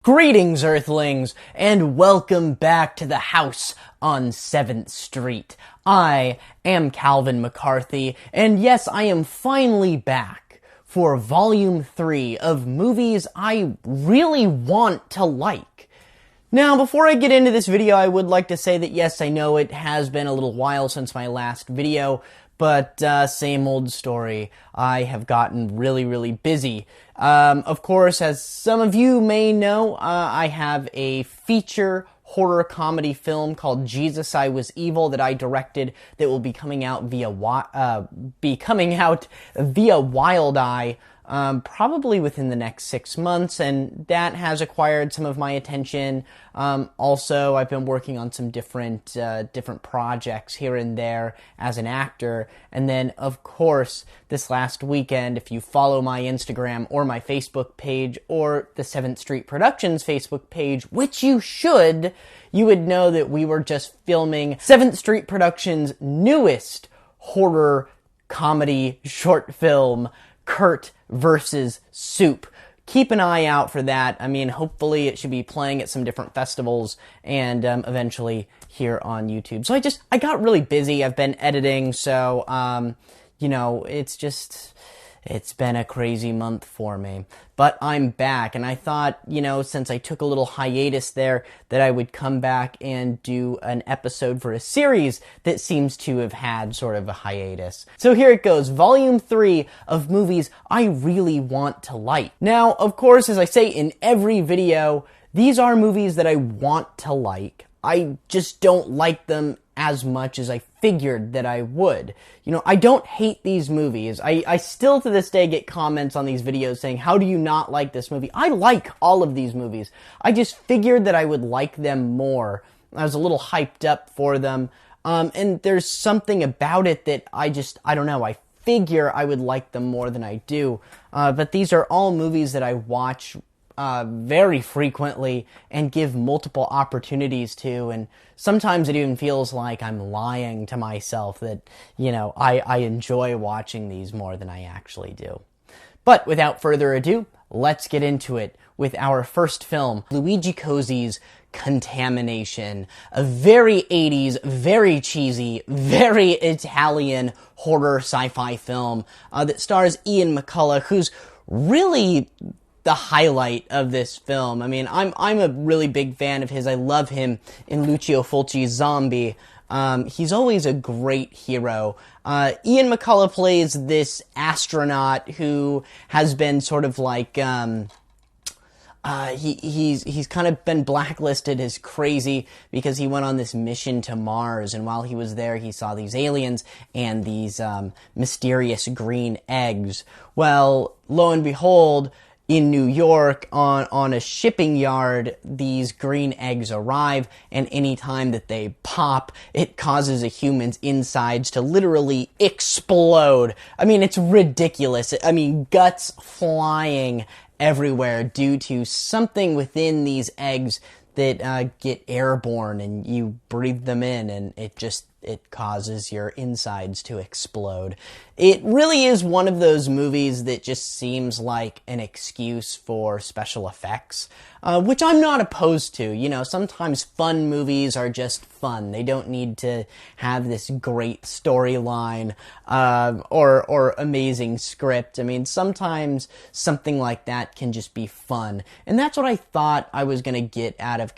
Greetings, Earthlings, and welcome back to the house on 7th Street. I am Calvin McCarthy, and yes, I am finally back for Volume 3 of movies I really want to like. Now, before I get into this video, I would like to say that yes, I know it has been a little while since my last video, but same old story. I have gotten really busy. Of course, as some of you may know, I have a feature horror comedy film called Jesus, I Was Evil that I directed that will be coming out via Wild Eye. Probably within the next 6 months, and that has acquired some of my attention. Also, I've been working on some different projects here and there as an actor, and then, of course, this last weekend, if you follow my Instagram or my Facebook page or the 7th Street Productions Facebook page, which you should, you would know that we were just filming 7th Street Productions' newest horror comedy short film, Kurt versus Soup. Keep an eye out for that. I mean, hopefully it should be playing at some different festivals and eventually here on YouTube. So I got really busy. I've been editing, so, it's been a crazy month for me. But I'm back, and I thought, since I took a little hiatus there, that I would come back and do an episode for a series that seems to have had sort of a hiatus. So here it goes, Volume 3 of movies I really want to like. Now, of course, as I say in every video, these are movies that I want to like. I just don't like them as much as I figured that I would. I don't hate these movies. I still to this day get comments on these videos saying, how do you not like this movie? I like all of these movies. I just figured that I would like them more. I was a little hyped up for them. And there's something about it that I don't know, I figure I would like them more than I do. But these are all movies that I watch very frequently and give multiple opportunities to, and sometimes it even feels like I'm lying to myself that, I enjoy watching these more than I actually do. But without further ado, let's get into it with our first film, Luigi Cozzi's Contamination, a very 80s, very cheesy, very Italian horror sci-fi film that stars Ian McCulloch, who's really the highlight of this film. I mean, I'm a really big fan of his. I love him in Lucio Fulci's Zombie. He's always a great hero. Ian McCulloch plays this astronaut who has been sort of like, he's kind of been blacklisted as crazy because he went on this mission to Mars, and while he was there, he saw these aliens and these mysterious green eggs. Well, lo and behold, in New York, on a shipping yard, these green eggs arrive, and any time that they pop, it causes a human's insides to literally explode. I mean, it's ridiculous. I mean, guts flying everywhere due to something within these eggs that get airborne, and you breathe them in, and it causes your insides to explode. It really is one of those movies that just seems like an excuse for special effects, which I'm not opposed to. Sometimes fun movies are just fun. They don't need to have this great storyline or amazing script. I mean, sometimes something like that can just be fun. And that's what I thought I was going to get out of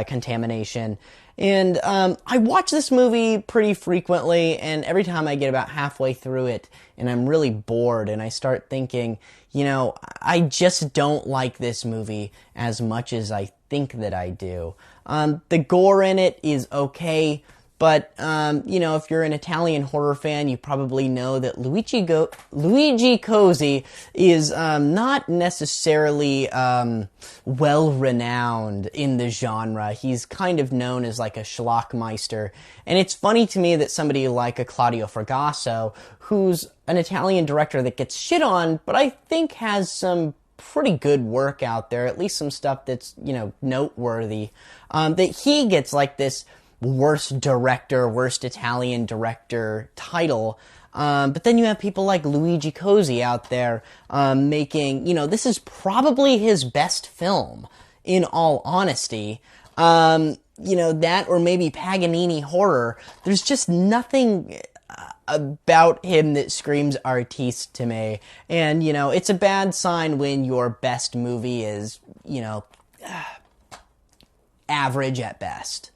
Contamination. And I watch this movie pretty frequently, and every time I get about halfway through it, and I'm really bored, and I start thinking, I just don't like this movie as much as I think that I do. The gore in it is okay, but, if you're an Italian horror fan, you probably know that Luigi Cozzi is not necessarily well-renowned in the genre. He's kind of known as like a schlockmeister. And it's funny to me that somebody like a Claudio Fragasso, who's an Italian director that gets shit on, but I think has some pretty good work out there, at least some stuff that's, noteworthy, that he gets like this worst Italian director title. But then you have people like Luigi Cozzi out there making, this is probably his best film. in all honesty. That or maybe Paganini horror. There's just nothing about him that screams artiste to me. And, it's a bad sign when your best movie is, average at best.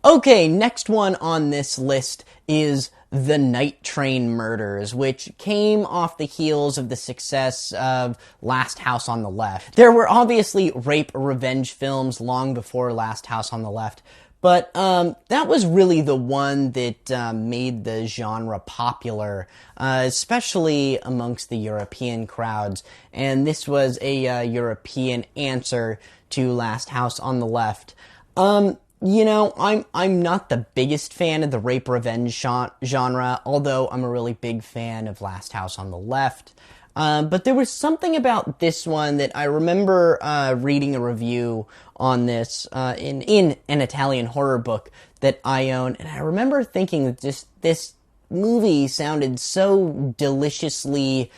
Okay, next one on this list is The Night Train Murders, which came off the heels of the success of Last House on the Left. There were obviously rape revenge films long before Last House on the Left, but that was really the one that made the genre popular, especially amongst the European crowds. And this was a European answer to Last House on the Left. I'm not the biggest fan of the rape revenge genre, although I'm a really big fan of Last House on the Left. But there was something about this one that I remember reading a review on this in an Italian horror book that I own, and I remember thinking that this movie sounded so deliciously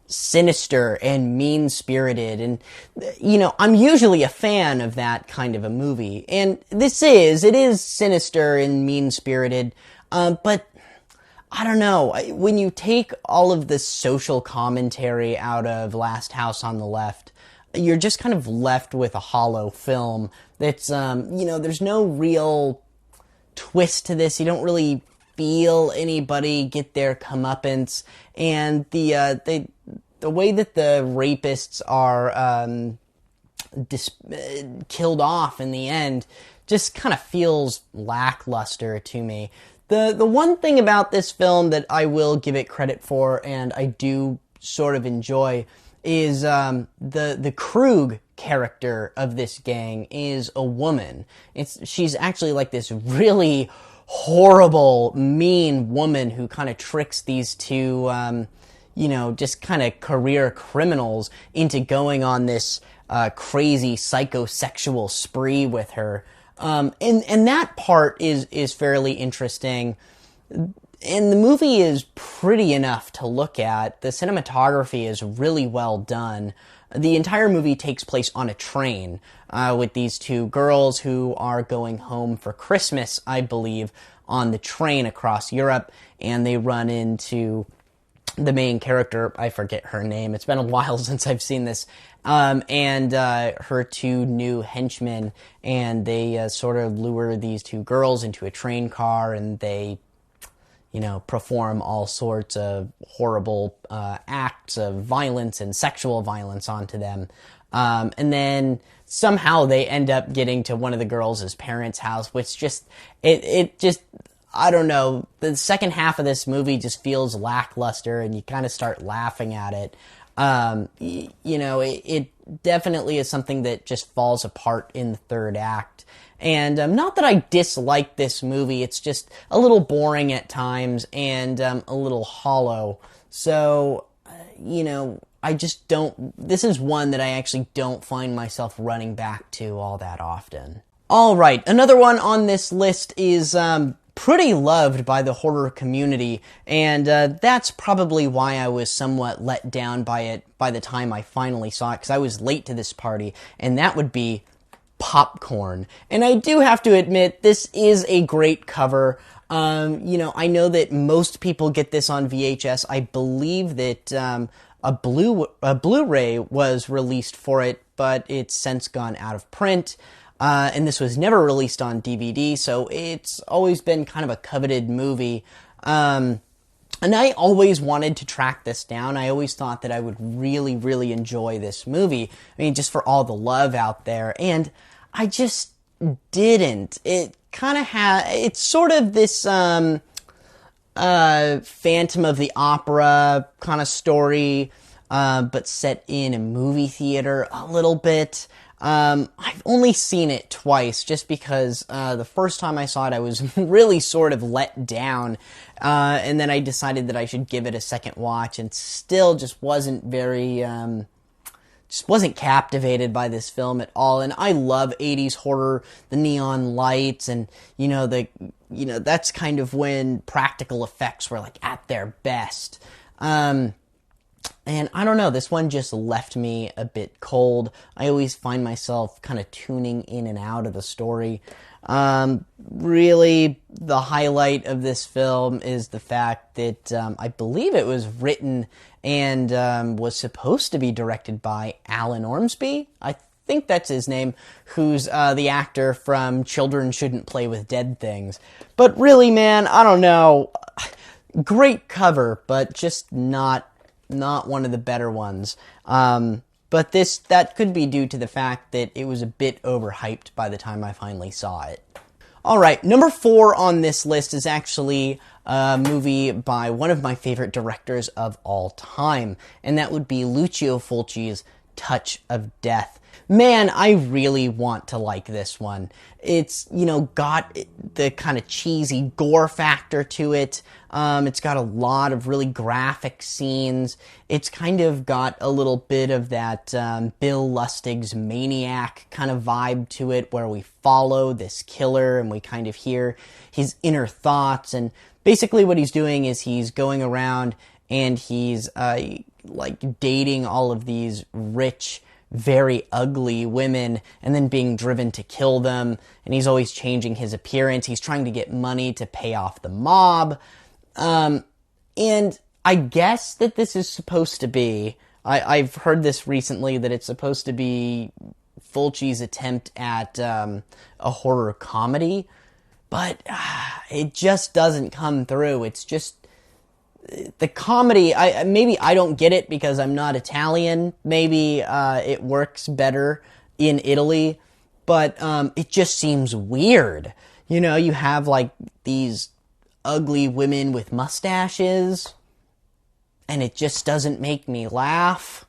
sinister and mean-spirited, and I'm usually a fan of that kind of a movie, and it is sinister and mean-spirited, but I don't know, when you take all of the social commentary out of Last House on the Left, you're just kind of left with a hollow film that's there's no real twist to this. You don't really feel anybody get their comeuppance, and the way that the rapists are killed off in the end just kind of feels lackluster to me. The one thing about this film that I will give it credit for, and I do sort of enjoy, is the Krug character of this gang is a woman. She's actually like this really horrible, mean woman who kind of tricks these two, just kind of career criminals into going on this crazy psychosexual spree with her. And that part is fairly interesting. And the movie is pretty enough to look at. The cinematography is really well done. The entire movie takes place on a train with these two girls who are going home for Christmas, I believe, on the train across Europe, and they run into the main character. I forget her name. It's been a while since I've seen this. And her two new henchmen, and they sort of lure these two girls into a train car, and they perform all sorts of horrible acts of violence and sexual violence onto them. And then somehow they end up getting to one of the girls' parents' house, which it just, I don't know, the second half of this movie just feels lackluster, and you kind of start laughing at it. It definitely is something that just falls apart in the third act. And not that I dislike this movie, it's just a little boring at times and a little hollow. So, I just don't, this is one that I actually don't find myself running back to all that often. Alright, another one on this list is pretty loved by the horror community, and that's probably why I was somewhat let down by it by the time I finally saw it, because I was late to this party, and that would be Popcorn. And I do have to admit, this is a great cover. I know that most people get this on VHS. I believe that a Blu-ray was released for it, but it's since gone out of print. And this was never released on DVD, so it's always been kind of a coveted movie. And I always wanted to track this down. I always thought that I would really, really enjoy this movie. I mean, just for all the love out there. And I just didn't. It kind of it's sort of this Phantom of the Opera kind of story, but set in a movie theater a little bit. I've only seen it twice, just because the first time I saw it, I was really sort of let down, and then I decided that I should give it a second watch, and still just wasn't wasn't captivated by this film at all. And I love 80s horror, the neon lights, and that's kind of when practical effects were like at their best. And I don't know, this one just left me a bit cold. I always find myself kind of tuning in and out of the story. Really, the highlight of this film is the fact that I believe it was written and was supposed to be directed by Alan Ormsby. I think that's his name, who's the actor from Children Shouldn't Play with Dead Things. But really, man, I don't know. Great cover, but just not one of the better ones. But that could be due to the fact that it was a bit overhyped by the time I finally saw it. Alright, number 4 on this list is actually a movie by one of my favorite directors of all time, and that would be Lucio Fulci's Touch of Death. Man, I really want to like this one. It's, got the kind of cheesy gore factor to it. It's got a lot of really graphic scenes. It's kind of got a little bit of that Bill Lustig's Maniac kind of vibe to it, where we follow this killer and we kind of hear his inner thoughts. And basically what he's doing is he's going around and he's dating all of these rich, very ugly women and then being driven to kill them, and he's always changing his appearance. He's trying to get money to pay off the mob, and I guess that this is supposed to be, I've heard this recently, that it's supposed to be Fulci's attempt at a horror comedy, but it just doesn't come through. It's just the comedy, maybe I don't get it because I'm not Italian. Maybe it works better in Italy, but it just seems weird. You have these ugly women with mustaches, and it just doesn't make me laugh.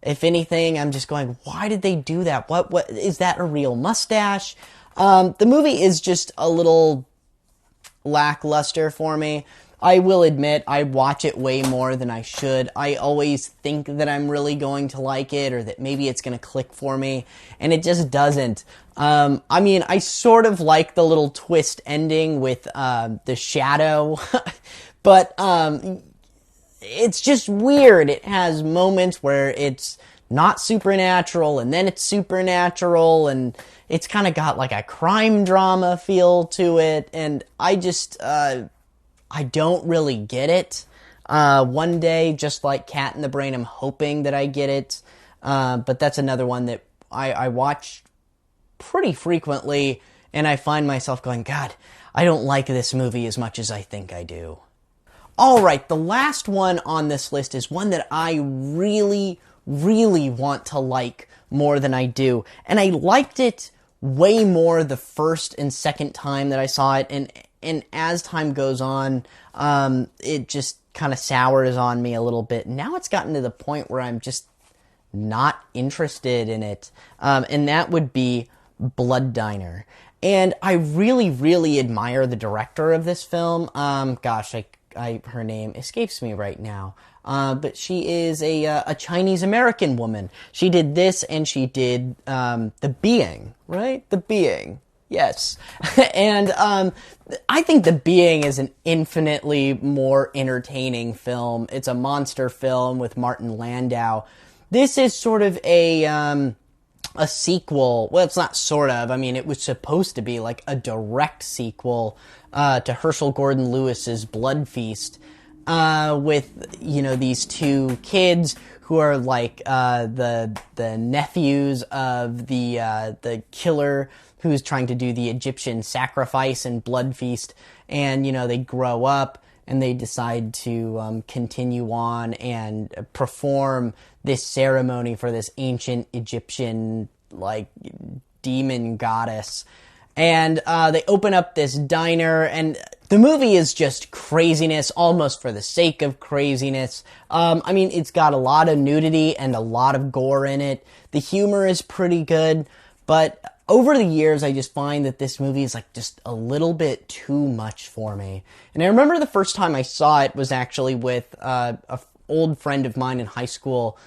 If anything, I'm just going, why did they do that? What is that, a real mustache? The movie is just a little lackluster for me. I will admit, I watch it way more than I should. I always think that I'm really going to like it, or that maybe it's going to click for me, and it just doesn't. I sort of like the little twist ending with the shadow, but it's just weird. It has moments where it's not supernatural, and then it's supernatural, and it's kind of got like a crime drama feel to it, and I just... I don't really get it. One day, just like Cat in the Brain, I'm hoping that I get it. But that's another one that I watch pretty frequently, and I find myself going, God, I don't like this movie as much as I think I do. Alright, the last one on this list is one that I really, really want to like more than I do. And I liked it way more the first and second time that I saw it, and as time goes on, it just kind of sours on me a little bit. Now it's gotten to the point where I'm just not interested in it, and that would be Blood Diner. And I really, really admire the director of this film. Her name escapes me right now. But she is a Chinese-American woman. She did this, and she did The Being, right? The Being. Yes. And I think The Being is an infinitely more entertaining film. It's a monster film with Martin Landau. This is sort of a sequel. Well, it's not sort of. I mean, it was supposed to be like a direct sequel to Herschel Gordon Lewis's Blood Feast, with, these two kids who are like the nephews of the killer who's trying to do the Egyptian sacrifice and blood feast, and they grow up and they decide to continue on and perform this ceremony for this ancient Egyptian demon goddess. And they open up this diner, and the movie is just craziness, almost for the sake of craziness. It's got a lot of nudity and a lot of gore in it. The humor is pretty good, but over the years, I just find that this movie is just a little bit too much for me. And I remember the first time I saw it was actually with an old friend of mine in high school.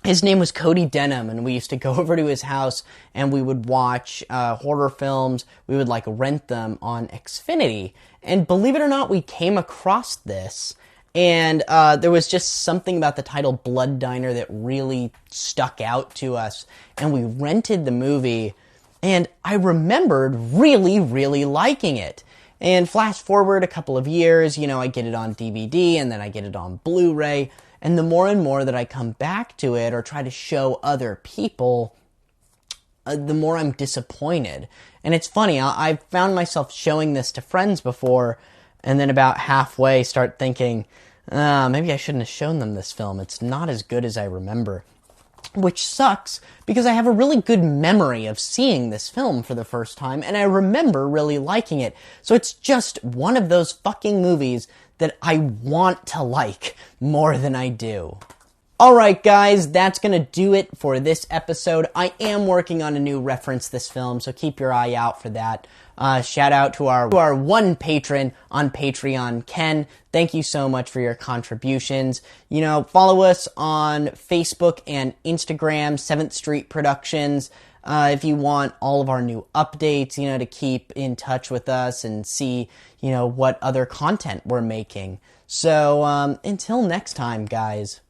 His name was Cody Denham, and we used to go over to his house, and we would watch horror films. We would rent them on Xfinity. And believe it or not, we came across this, And there was just something about the title Blood Diner that really stuck out to us. And we rented the movie, and I remembered really, really liking it. And flash forward a couple of years, I get it on DVD, and then I get it on Blu-ray. And the more and more that I come back to it or try to show other people, the more I'm disappointed. And it's funny, I've found myself showing this to friends before, and then about halfway start thinking, maybe I shouldn't have shown them this film. It's not as good as I remember. Which sucks, because I have a really good memory of seeing this film for the first time, and I remember really liking it. So it's just one of those fucking movies that I want to like more than I do. Alright guys, that's gonna do it for this episode. I am working on a new reference this film, so keep your eye out for that. Shout out to our one patron on Patreon, Ken. Thank you so much for your contributions. Follow us on Facebook and Instagram, 7th Street Productions. If you want all of our new updates, to keep in touch with us and see, what other content we're making. So, until next time, guys.